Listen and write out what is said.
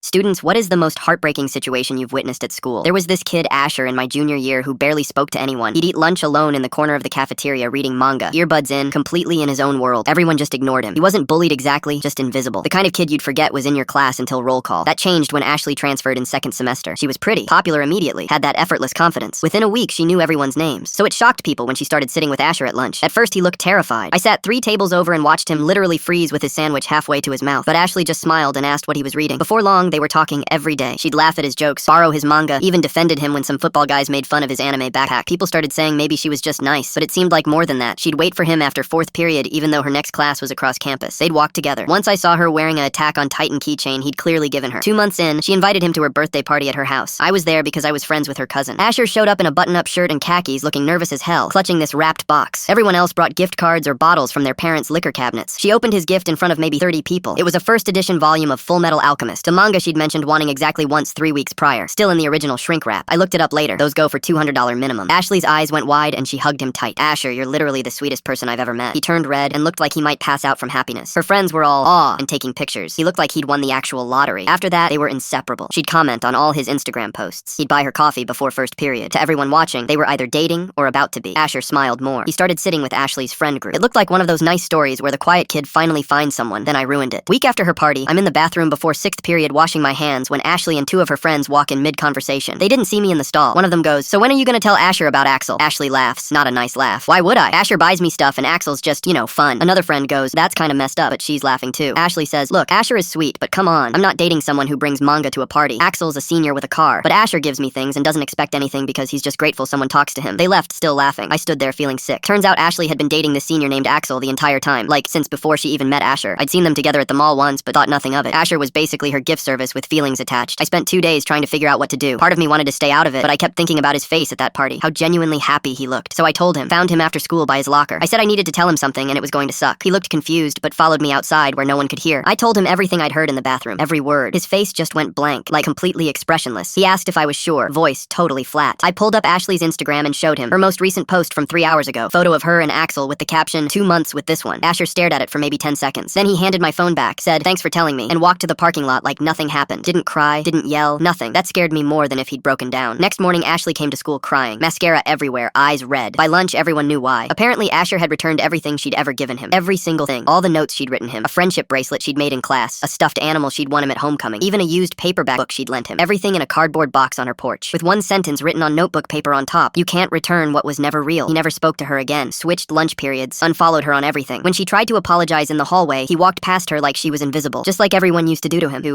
Students, what is the most heartbreaking situation you've witnessed at school? There was this kid, Asher, in my junior year who barely spoke to anyone. He'd eat lunch alone in the corner of the cafeteria reading manga, earbuds in, completely in his own world. Everyone just ignored him. He wasn't bullied exactly, just invisible. The kind of kid you'd forget was in your class until roll call. That changed when Ashley transferred in second semester. She was pretty, popular immediately, had that effortless confidence. Within a week, she knew everyone's names. So it shocked people when she started sitting with Asher at lunch. At first, he looked terrified. I sat 3 tables over and watched him literally freeze with his sandwich halfway to his mouth. But Ashley just smiled and asked what he was reading. Before long, they were talking every day. She'd laugh at his jokes, borrow his manga, even defended him when some football guys made fun of his anime backpack. People started saying maybe she was just nice, but it seemed like more than that. She'd wait for him after 4th period even though her next class was across campus. They'd walk together. Once I saw her wearing an Attack on Titan keychain he'd clearly given her. 2 months in, she invited him to her birthday party at her house. I was there because I was friends with her cousin. Asher showed up in a button-up shirt and khakis looking nervous as hell, clutching this wrapped box. Everyone else brought gift cards or bottles from their parents' liquor cabinets. She opened his gift in front of maybe 30 people. It was a first edition volume of Full Metal Alchemist, the manga she'd mentioned wanting exactly once 3 weeks prior, still in the original shrink wrap. I looked it up later. Those go for $200 minimum. Ashley's eyes went wide and she hugged him tight. Asher, you're literally the sweetest person I've ever met. He turned red and looked like he might pass out from happiness. Her friends were all awe and taking pictures. He looked like he'd won the actual lottery. After that, they were inseparable. She'd comment on all his Instagram posts. He'd buy her coffee before first period. To everyone watching, they were either dating or about to be. Asher smiled more. He started sitting with Ashley's friend group. It looked like one of those nice stories where the quiet kid finally finds someone, then I ruined it. Week after her party, I'm in the bathroom before 6th period washing my hands when Ashley and 2 of her friends walk in mid-conversation. They didn't see me in the stall. One of them goes, "So when are you gonna tell Asher about Axel?" Ashley laughs. Not a nice laugh. Why would I? Asher buys me stuff and Axel's just, fun. Another friend goes, "That's kinda messed up," but she's laughing too. Ashley says, "Look, Asher is sweet, but come on. I'm not dating someone who brings manga to a party. Axel's a senior with a car, but Asher gives me things and doesn't expect anything because he's just grateful someone talks to him." They left, still laughing. I stood there feeling sick. Turns out Ashley had been dating this senior named Axel the entire time, like since before she even met Asher. I'd seen them together at the mall once, but thought nothing of it. Asher was basically her gift service with feelings attached. I spent 2 days trying to figure out what to do. Part of me wanted to stay out of it, but I kept thinking about his face at that party, how genuinely happy he looked. So I told him, found him after school by his locker. I said I needed to tell him something and it was going to suck. He looked confused, but followed me outside where no one could hear. I told him everything I'd heard in the bathroom, every word. His face just went blank, like completely expressionless. He asked if I was sure, voice totally flat. I pulled up Ashley's Instagram and showed him her most recent post from 3 hours ago. Photo of her and Axel with the caption, 2 months with this one. Asher stared at it for maybe 10 seconds. Then he handed my phone back, said, "Thanks for telling me," and walked to the parking lot like nothing happened. Didn't cry, didn't yell, nothing. That scared me more than if he'd broken down. Next morning, Ashley came to school crying. Mascara everywhere, eyes red. By lunch, everyone knew why. Apparently, Asher had returned everything she'd ever given him. Every single thing. All the notes she'd written him. A friendship bracelet she'd made in class. A stuffed animal she'd won him at homecoming. Even a used paperback book she'd lent him. Everything in a cardboard box on her porch. With one sentence written on notebook paper on top. "You can't return what was never real." He never spoke to her again. Switched lunch periods. Unfollowed her on everything. When she tried to apologize in the hallway, he walked past her like she was invisible. Just like everyone used to do to him.